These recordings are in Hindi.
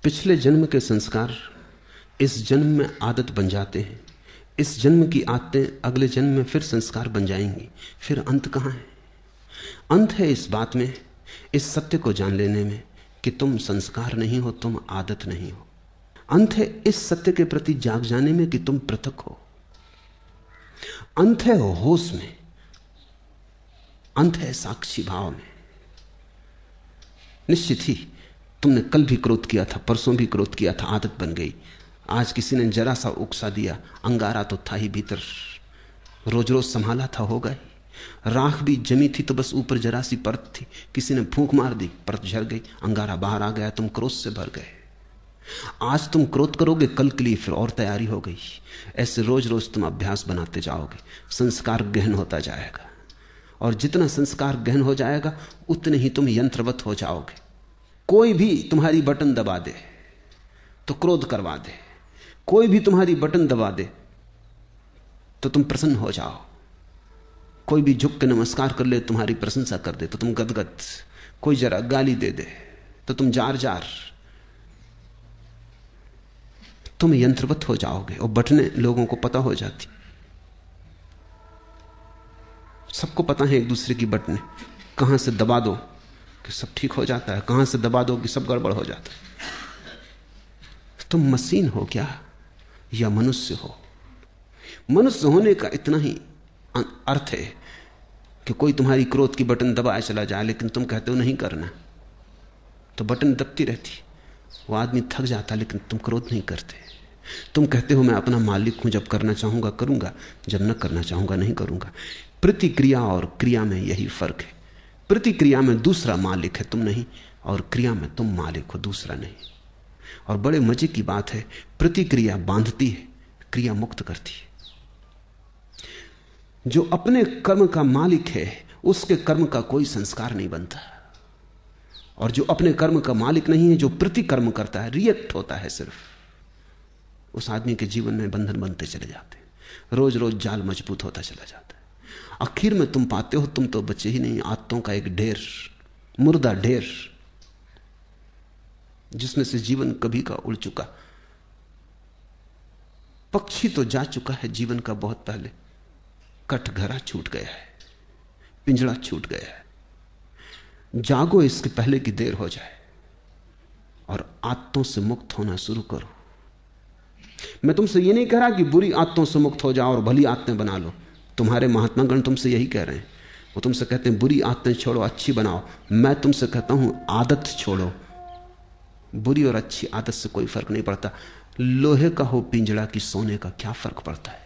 पिछले जन्म के संस्कार इस जन्म में आदत बन जाते हैं। इस जन्म की आदतें अगले जन्म में फिर संस्कार बन जाएंगी। फिर अंत कहां है? अंत है इस बात में, इस सत्य को जान लेने में कि तुम संस्कार नहीं हो, तुम आदत नहीं हो। अंत है इस सत्य के प्रति जाग जाने में कि तुम पृथक हो। अंत है होश में, अंत है साक्षी भाव में। निश्चित ही तुमने कल भी क्रोध किया था, परसों भी क्रोध किया था, आदत बन गई। आज किसी ने जरा सा उकसा दिया, अंगारा तो था ही भीतर, रोज रोज संभाला था, हो गई। राख भी जमी थी तो बस ऊपर जरा सी परत थी, किसी ने फूंक मार दी, परत झड़ गई, अंगारा बाहर आ गया, तुम क्रोध से भर गए। आज तुम क्रोध करोगे, कल के लिए फिर और तैयारी हो गई। ऐसे रोज रोज तुम अभ्यास बनाते जाओगे, संस्कार गहन होता जाएगा। और जितना संस्कार गहन हो जाएगा उतने ही तुम यंत्रवत हो जाओगे। कोई भी तुम्हारी बटन दबा दे तो क्रोध करवा दे, कोई भी तुम्हारी बटन दबा दे तो तुम प्रसन्न हो जाओ। कोई भी झुक के नमस्कार कर ले, तुम्हारी प्रशंसा कर दे तो तुम गदगद। कोई जरा गाली दे दे तो तुम जार जार। तुम यंत्रवत हो जाओगे और बटने लोगों को पता हो जाती। सबको पता है एक दूसरे की बटने, कहां से दबा दो कि सब ठीक हो जाता है, कहां से दबा दो कि सब गड़बड़ हो जाता है। तुम मशीन हो क्या या मनुष्य हो? मनुष्य होने का इतना ही अर्थ है कि कोई तुम्हारी क्रोध की बटन दबाए चला जाए, लेकिन तुम कहते हो नहीं करना, तो बटन दबती रहती। वो आदमी थक जाता, लेकिन तुम क्रोध नहीं करते। तुम कहते हो मैं अपना मालिक हूं, जब करना चाहूंगा करूंगा, जब न करना चाहूंगा नहीं करूंगा। प्रतिक्रिया और क्रिया में यही फर्क है। प्रतिक्रिया में दूसरा मालिक है, तुम नहीं, और क्रिया में तुम मालिक हो, दूसरा नहीं। और बड़े मजे की बात है, प्रतिक्रिया बांधती है, क्रिया मुक्त करती है। जो अपने कर्म का मालिक है उसके कर्म का कोई संस्कार नहीं बनता, और जो अपने कर्म का मालिक नहीं है, जो प्रतिकर्म करता है, रिएक्ट होता है सिर्फ, उस आदमी के जीवन में बंधन बनते चले जाते हैं। रोज रोज जाल मजबूत होता चला जाता है। आखिर में तुम पाते हो तुम तो बचे ही नहीं, आदतों का एक ढेर, मुर्दा ढेर, जिसमें से जीवन कभी का उड़ चुका। पक्षी तो जा चुका है जीवन का बहुत पहले, कटघरा छूट गया है, पिंजड़ा छूट गया है। जागो इसके पहले कि देर हो जाए और आदतों से मुक्त होना शुरू करो। मैं तुमसे ये नहीं कह रहा कि बुरी आदतों से मुक्त हो जाओ और भली आदतें बना लो। तुम्हारे महात्मागण तुमसे यही कह रहे हैं। वो तुमसे कहते हैं बुरी आदतें छोड़ो, अच्छी बनाओ। मैं तुमसे कहता हूं आदत छोड़ो। बुरी और अच्छी आदत से कोई फर्क नहीं पड़ता। लोहे का हो पिंजड़ा की सोने का क्या फर्क पड़ता है?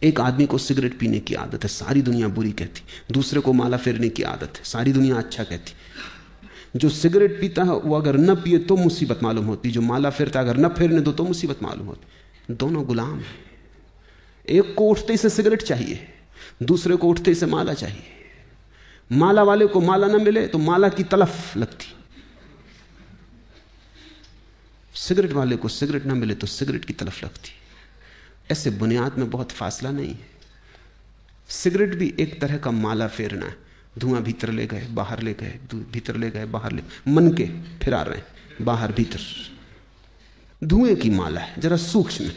एक आदमी को सिगरेट पीने की आदत है, सारी दुनिया बुरी कहती। दूसरे को माला फेरने की आदत है, सारी दुनिया अच्छा कहती। जो सिगरेट पीता है वो अगर न पिए तो मुसीबत मालूम होती, जो माला फेरता अगर न फेरने दो तो मुसीबत मालूम होती। दोनों गुलाम हैं। एक को उठते ही से सिगरेट चाहिए, दूसरे को उठते ही से माला चाहिए। माला वाले को माला न मिले तो माला की तलफ लगती, सिगरेट वाले को सिगरेट न मिले तो सिगरेट की तलफ लगती। ऐसे बुनियाद में बहुत फासला नहीं है। सिगरेट भी एक तरह का माला फेरना है। धुआं भीतर ले गए बाहर ले गए, भीतर ले गए बाहर ले, मन के फिरा रहे हैं बाहर भीतर। धुएं की माला है, जरा सूक्ष्म।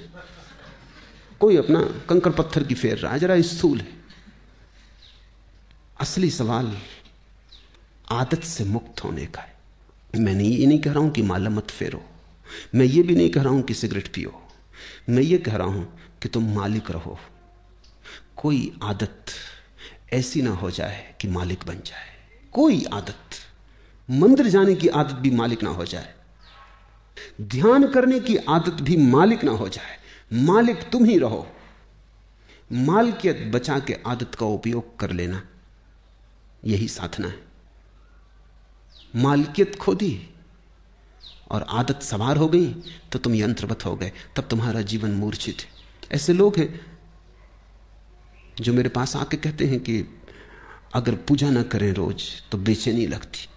कोई अपना कंकड़ पत्थर की फेर रहा है, जरा स्थूल है। असली सवाल आदत से मुक्त होने का है। मैं ये नहीं कह रहा हूं कि माला मत फेरो, मैं ये भी नहीं कह रहा हूं कि सिगरेट पियो। मैं ये कह रहा हूं कि तुम मालिक रहो। कोई आदत ऐसी ना हो जाए कि मालिक बन जाए। कोई आदत, मंदिर जाने की आदत भी मालिक ना हो जाए, ध्यान करने की आदत भी मालिक ना हो जाए। मालिक तुम ही रहो। मालकियत बचा के आदत का उपयोग कर लेना, यही साधना है। मालकियत खो दी और आदत सवार हो गई तो तुम यंत्रवत हो गए, तब तुम्हारा जीवन मूर्छित है। ऐसे लोग हैं जो मेरे पास आके कहते हैं कि अगर पूजा ना करें रोज तो बेचैनी लगती।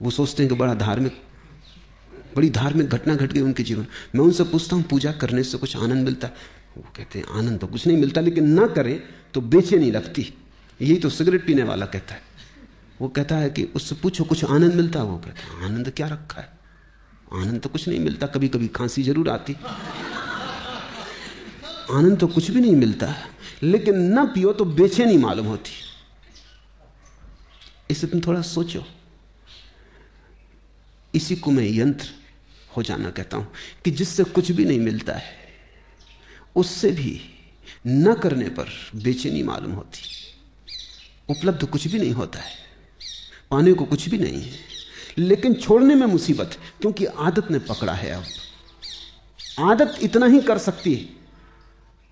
वो सोचते हैं कि बड़ी धार्मिक घटना घट गई उनके जीवन। मैं उनसे पूछता हूं पूजा करने से कुछ आनंद मिलता है? वो कहते हैं आनंद तो कुछ नहीं मिलता, लेकिन ना करें तो बेचैनी लगती। यही तो सिगरेट पीने वाला कहता है। वो कहता है कि उससे पूछो कुछ आनंद मिलता है? वो कहता है आनंद क्या रखा है, आनंद तो कुछ नहीं मिलता, कभी कभी खांसी जरूर आती, आनंद तो कुछ भी नहीं मिलता। लेकिन ना पियो तो बेचैनी मालूम होती। इसे तुम थोड़ा सोचो। इसी को मैं यंत्र हो जाना कहता हूं, कि जिससे कुछ भी नहीं मिलता है उससे भी न करने पर बेचैनी मालूम होती। उपलब्ध कुछ भी नहीं होता है, पाने को कुछ भी नहीं है, लेकिन छोड़ने में मुसीबत, क्योंकि आदत ने पकड़ा है। अब आदत इतना ही कर सकती है,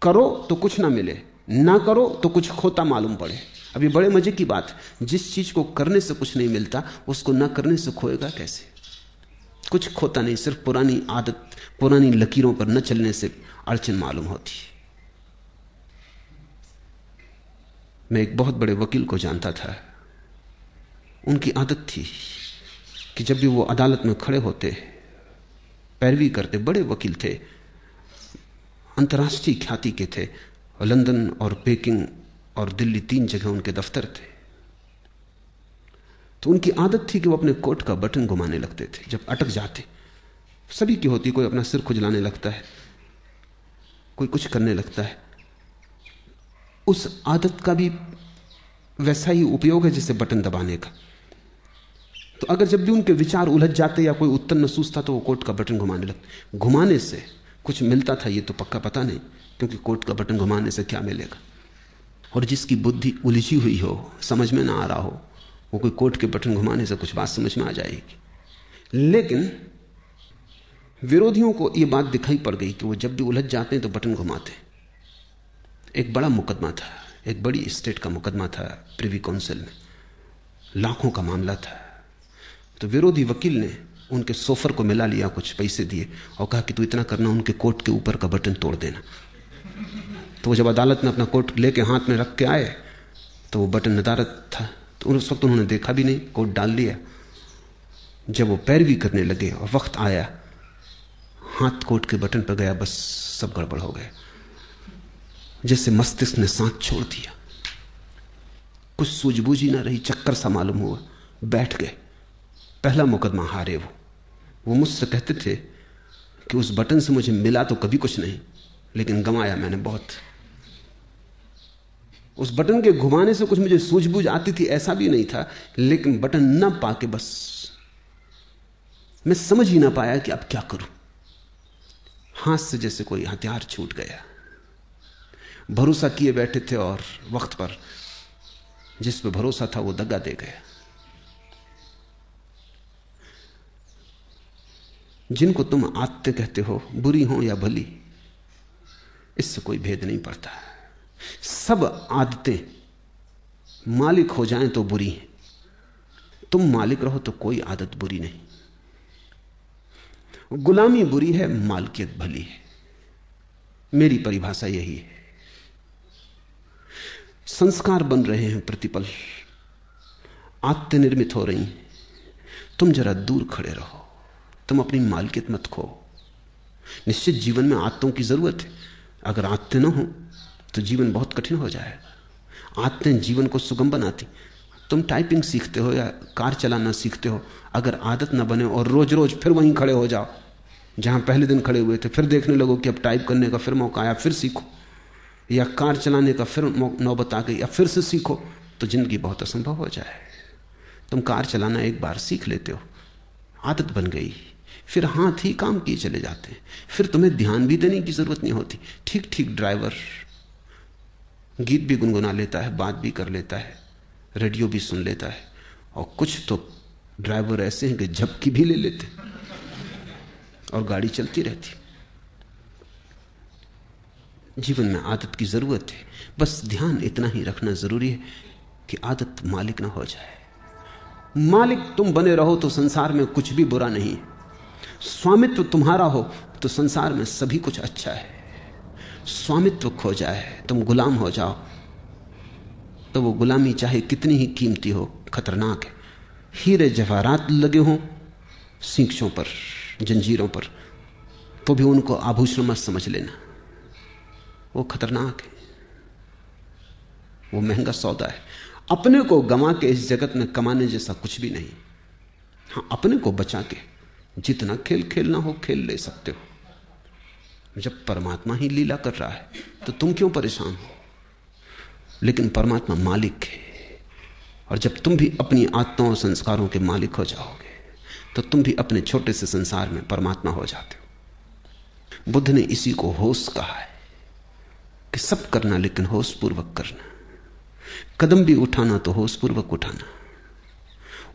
करो तो कुछ ना मिले, ना करो तो कुछ खोता मालूम पड़े। अब ये बड़े मजे की बात है, जिस चीज को करने से कुछ नहीं मिलता उसको ना करने से खोएगा कैसे? कुछ खोता नहीं, सिर्फ पुरानी आदत, पुरानी लकीरों पर न चलने से अड़चन मालूम होती है। मैं एक बहुत बड़े वकील को जानता था। उनकी आदत थी कि जब भी वो अदालत में खड़े होते, पैरवी करते, बड़े वकील थे, अंतर्राष्ट्रीय ख्याति के थे, लंदन और पेकिंग और दिल्ली 3 जगह उनके दफ्तर थे। तो उनकी आदत थी कि वो अपने कोट का बटन घुमाने लगते थे जब अटक जाते। सभी की होती, कोई अपना सिर खुजलाने लगता है, कोई कुछ करने लगता है। उस आदत का भी वैसा ही उपयोग है जैसे बटन दबाने का। तो अगर जब भी उनके विचार उलझ जाते या कोई उत्तर न सूझता तो वो कोट का बटन घुमाने लगते। घुमाने से कुछ मिलता था ये तो पक्का पता नहीं, क्योंकि कोट का बटन घुमाने से क्या मिलेगा। और जिसकी बुद्धि उलझी हुई हो, समझ में ना आ रहा हो, वो कोई कोट के बटन घुमाने से कुछ बात समझ में आ जाएगी। लेकिन विरोधियों को ये बात दिखाई पड़ गई कि वो जब भी उलझ जाते हैं तो बटन घुमाते। एक बड़ा मुकदमा था, एक बड़ी स्टेट का मुकदमा था प्रिवी काउंसिल में, लाखों का मामला था। तो विरोधी वकील ने उनके सोफर को मिला लिया, कुछ पैसे दिए और कहा कि तू इतना करना, उनके कोट के ऊपर का बटन तोड़ देना। तो वो जब अदालत में अपना कोट लेके हाथ में रख के आए तो वो बटन नदारद था। तो उस वक्त उन्होंने देखा भी नहीं, कोट डाल लिया। जब वो पैरवी करने लगे और वक्त आया, हाथ कोट के बटन पर गया, बस सब गड़बड़ हो गया। जैसे मस्तिष्क ने साथ छोड़ दिया, कुछ सूझबूझ ही ना रही, चक्कर सा मालूम हुआ, बैठ गए। पहला मुकदमा हारे वो मुझसे कहते थे कि उस बटन से मुझे मिला तो कभी कुछ नहीं, लेकिन गंवाया मैंने बहुत। उस बटन के घुमाने से कुछ मुझे सूझबूझ आती थी ऐसा भी नहीं था, लेकिन बटन ना पाके बस मैं समझ ही ना पाया कि अब क्या करूं। हाथ से जैसे कोई हथियार छूट गया। भरोसा किए बैठे थे और वक्त पर जिस पे भरोसा था वो दगा दे गया। जिनको तुम आदतें कहते हो, बुरी हो या भली, इससे कोई भेद नहीं पड़ता। सब आदतें मालिक हो जाएं तो बुरी हैं, तुम मालिक रहो तो कोई आदत बुरी नहीं। गुलामी बुरी है, मालकियत भली है। मेरी परिभाषा यही है। संस्कार बन रहे हैं प्रतिपल, आदतें निर्मित हो रही हैं, तुम जरा दूर खड़े रहो, तुम अपनी मालकियत मत खो। निश्चित जीवन में आदतों की जरूरत है। अगर आदतें ना हो तो जीवन बहुत कठिन हो जाएगा। आदतें जीवन को सुगम बनाती। तुम टाइपिंग सीखते हो या कार चलाना सीखते हो, अगर आदत ना बने और रोज रोज फिर वहीं खड़े हो जाओ जहां पहले दिन खड़े हुए थे, फिर देखने लगो कि अब टाइप करने का फिर मौका आया, फिर सीखो, या कार चलाने का फिर नौबत आ गई, या फिर से सीखो, तो जिंदगी बहुत असंभव हो जाए। तुम कार चलाना एक बार सीख लेते हो, आदत बन गई, फिर हाथ ही काम किए चले जाते हैं। फिर तुम्हें ध्यान भी देने की जरूरत नहीं होती। ठीक ठीक ड्राइवर गीत भी गुनगुना लेता है, बात भी कर लेता है, रेडियो भी सुन लेता है, और कुछ तो ड्राइवर ऐसे हैं कि झपकी भी ले लेते और गाड़ी चलती रहती। जीवन में आदत की जरूरत है, बस ध्यान इतना ही रखना जरूरी है कि आदत मालिक ना हो जाए। मालिक तुम बने रहो तो संसार में कुछ भी बुरा नहीं। स्वामित्व तुम्हारा हो तो संसार में सभी कुछ अच्छा है। स्वामित्व खो जाए, तुम गुलाम हो जाओ, तो वो गुलामी चाहे कितनी ही कीमती हो, खतरनाक है। हीरे जवाहरात लगे हों सींचों पर, जंजीरों पर, तो भी उनको आभूषण मत समझ लेना, वो खतरनाक है, वो महंगा सौदा है। अपने को गंवा के इस जगत में कमाने जैसा कुछ भी नहीं। हाँ, अपने को बचा के जितना खेल खेलना हो खेल ले सकते हो। जब परमात्मा ही लीला कर रहा है तो तुम क्यों परेशान हो? लेकिन परमात्मा मालिक है, और जब तुम भी अपनी आत्माओं और संस्कारों के मालिक हो जाओगे तो तुम भी अपने छोटे से संसार में परमात्मा हो जाते हो। बुद्ध ने इसी को होश कहा है कि सब करना लेकिन होश पूर्वक करना। कदम भी उठाना तो होश पूर्वक उठाना,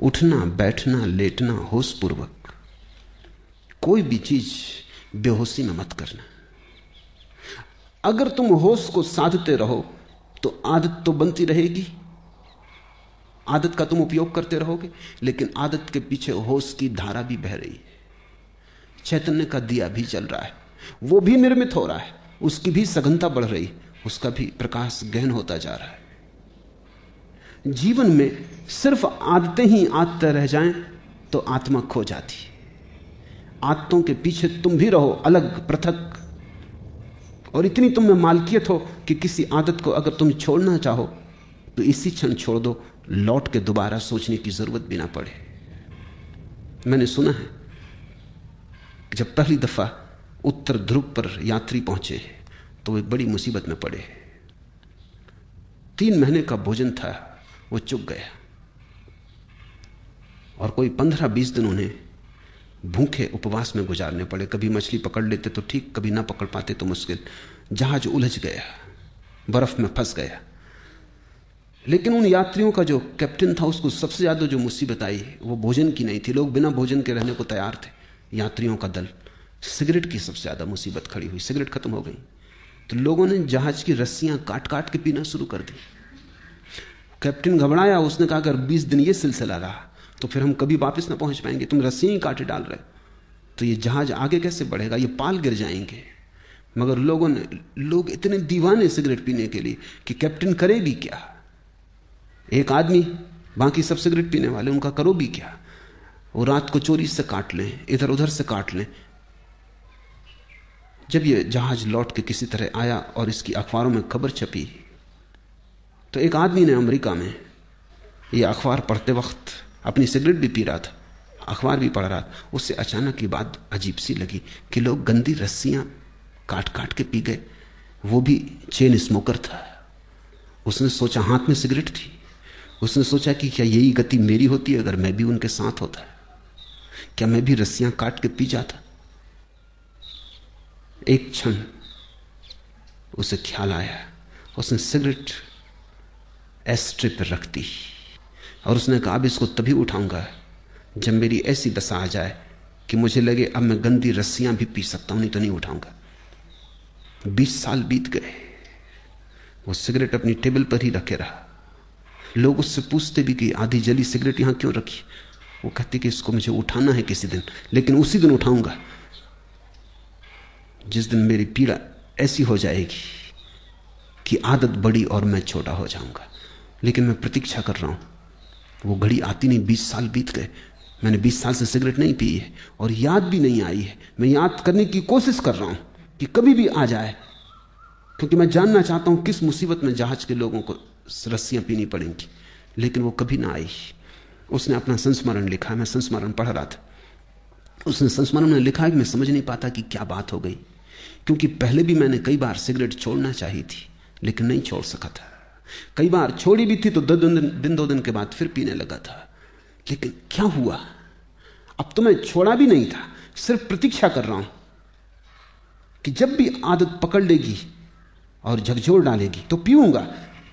उठना बैठना लेटना होश पूर्वक। कोई भी चीज बेहोशी में मत करना। अगर तुम होश को साधते रहो तो आदत तो बनती रहेगी, आदत का तुम उपयोग करते रहोगे, लेकिन आदत के पीछे होश की धारा भी बह रही है। चैतन्य का दिया भी जल रहा है, वो भी निर्मित हो रहा है, उसकी भी सघनता बढ़ रही, उसका भी प्रकाश गहन होता जा रहा है। जीवन में सिर्फ आदतें ही आदतें रह जाएं तो आत्मा खो जाती है। आदतों के पीछे तुम भी रहो अलग पृथक, और इतनी तुम में मालकियत हो कि किसी आदत को अगर तुम छोड़ना चाहो तो इसी क्षण छोड़ दो, लौट के दोबारा सोचने की जरूरत भी ना पड़े। मैंने सुना है कि जब पहली दफा उत्तर ध्रुव पर यात्री पहुंचे तो वे बड़ी मुसीबत में पड़े। 3 महीने का भोजन था, वो चुक गया, और कोई 15-20 दिन उन्हें भूखे उपवास में गुजारने पड़े। कभी मछली पकड़ लेते तो ठीक, कभी ना पकड़ पाते तो मुश्किल। जहाज उलझ गया, बर्फ में फंस गया। लेकिन उन यात्रियों का जो कैप्टन था, उसको सबसे ज्यादा जो मुसीबत आई वो भोजन की नहीं थी। लोग बिना भोजन के रहने को तैयार थे, यात्रियों का दल। सिगरेट की सबसे ज्यादा मुसीबत खड़ी हुई। सिगरेट खत्म हो गई तो लोगों ने जहाज की रस्सियां काट काट के पीना शुरू कर दी। कैप्टन घबराया, उसने कहा अगर 20 दिन ये सिलसिला रहा तो फिर हम कभी वापस ना पहुंच पाएंगे। तुम रस्सियां ही काटे डाल रहे तो ये जहाज आगे कैसे बढ़ेगा, ये पाल गिर जाएंगे। मगर लोग इतने दीवाने सिगरेट पीने के लिए कि कैप्टन करे भी क्या। एक आदमी, बाकी सब सिगरेट पीने वाले, उनका करो भी क्या। वो रात को चोरी से काट लें, इधर उधर से काट लें। जब ये जहाज लौट के किसी तरह आया और इसकी अखबारों में खबर छपी तो एक आदमी ने अमेरिका में ये अखबार पढ़ते वक्त अपनी सिगरेट भी पी रहा था, अखबार भी पढ़ रहा था। उससे अचानक ये बात अजीब सी लगी कि लोग गंदी रस्सियां काट काट के पी गए। वो भी चेन स्मोकर था। उसने सोचा, हाथ में सिगरेट थी, उसने सोचा कि क्या यही गति मेरी होती है अगर मैं भी उनके साथ होता? क्या मैं भी रस्सियां काट के पी जाता? एक क्षण उसे ख्याल आया, उसने सिगरेट एस्ट्रे पर रख दी और उसने कहा अब इसको तभी उठाऊंगा जब मेरी ऐसी दशा आ जाए कि मुझे लगे अब मैं गंदी रस्सियां भी पी सकता हूं, नहीं तो नहीं उठाऊंगा। 20 साल बीत गए, वो सिगरेट अपनी टेबल पर ही रखे रहा। लोग उससे पूछते भी कि आधी जली सिगरेट यहां क्यों रखी? वो कहती कि इसको मुझे उठाना है किसी दिन, लेकिन उसी दिन उठाऊंगा जिस दिन मेरी पीड़ा ऐसी हो जाएगी कि आदत बड़ी और मैं छोटा हो जाऊंगा। लेकिन मैं प्रतीक्षा कर रहा हूं, वो घड़ी आती नहीं। 20 साल बीत गए, मैंने 20 साल से सिगरेट नहीं पी है और याद भी नहीं आई है। मैं याद करने की कोशिश कर रहा हूं कि कभी भी आ जाए, क्योंकि मैं जानना चाहता हूं किस मुसीबत में जहाज के लोगों को रस्सियां पीनी पड़ेंगी। लेकिन वो कभी ना आई। उसने अपना संस्मरण लिखा, मैं संस्मरण पढ़ रहा था। उसने संस्मरण में लिखा है कि मैं समझ नहीं पाता कि क्या बात हो गई, क्योंकि पहले भी मैंने कई बार सिगरेट छोड़ना चाही थी लेकिन नहीं छोड़ सका था। कई बार छोड़ी भी थी तो 2 दिन के बाद फिर पीने लगा था। लेकिन क्या हुआ? अब तो मैं छोड़ा भी नहीं था, सिर्फ प्रतीक्षा कर रहा हूं कि जब भी आदत पकड़ लेगी और झकझोर डालेगी तो पीऊंगा।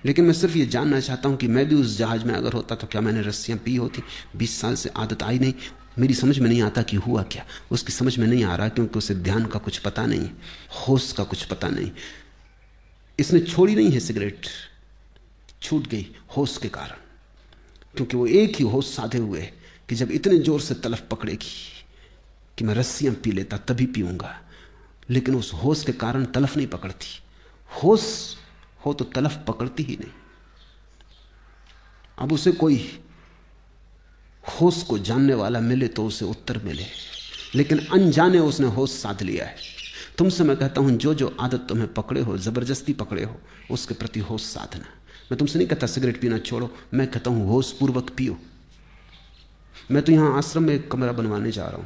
लेकिन मैं सिर्फ ये जानना चाहता हूं कि मैं भी उस जहाज में अगर होता तो क्या मैंने रस्सियां पी होती? 20 साल से आदत आई नहीं। मेरी समझ में नहीं आता कि हुआ क्या। उसकी समझ में नहीं आ रहा क्योंकि उसे ध्यान का कुछ पता नहीं, होश का कुछ पता नहीं। इसने छोड़ी नहीं है सिगरेट, छूट गई होश के कारण, क्योंकि वो एक ही होश साधे हुए है कि जब इतने जोर से तलफ पकड़ेगी कि मैं रस्सियां पी लेता तभी पीऊंगा। लेकिन उस होश के कारण तलफ नहीं पकड़ती। होश हो तो तलफ पकड़ती ही नहीं। अब उसे कोई होश को जानने वाला मिले तो उसे उत्तर मिले, लेकिन अनजाने उसने होश साध लिया है। तुमसे मैं कहता हूं जो जो आदत तुम्हें पकड़े हो, जबरदस्ती पकड़े हो, उसके प्रति होश साधना। मैं तुमसे नहीं कहता सिगरेट पीना छोड़ो, मैं कहता हूं होश पूर्वक पियो। मैं तो यहां आश्रम में एक कमरा बनवाने जा रहा हूं,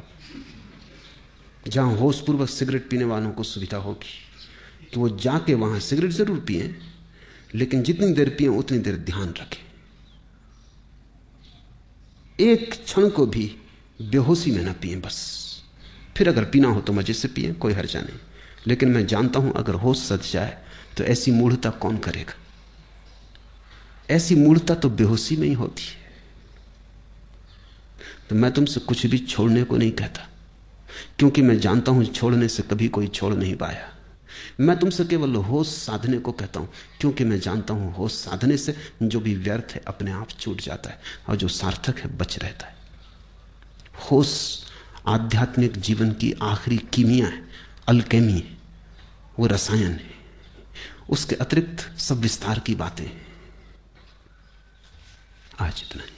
जहां होशपूर्वक सिगरेट पीने वालों को सुविधा होगी कि वो जाके वहां सिगरेट जरूर पिए, लेकिन जितनी देर पिए उतनी देर ध्यान रखें, एक क्षण को भी बेहोशी में ना पिए बस। फिर अगर पीना हो तो मजे से पिए, कोई हर्जा नहीं। लेकिन मैं जानता हूं अगर होश सज जाए तो ऐसी मूढ़ता कौन करेगा। ऐसी मूढ़ता तो बेहोशी में ही होती है। तो मैं तुमसे कुछ भी छोड़ने को नहीं कहता, क्योंकि मैं जानता हूं छोड़ने से कभी कोई छोड़ नहीं पाया। मैं तुमसे केवल होश साधने को कहता हूं, क्योंकि मैं जानता हूं होश साधने से जो भी व्यर्थ है अपने आप छूट जाता है और जो सार्थक है बच रहता है। होश आध्यात्मिक जीवन की आखिरी कीमिया है, अल्केमी है, वो रसायन है। उसके अतिरिक्त सब विस्तार की बातें हैं। आज इतना ही।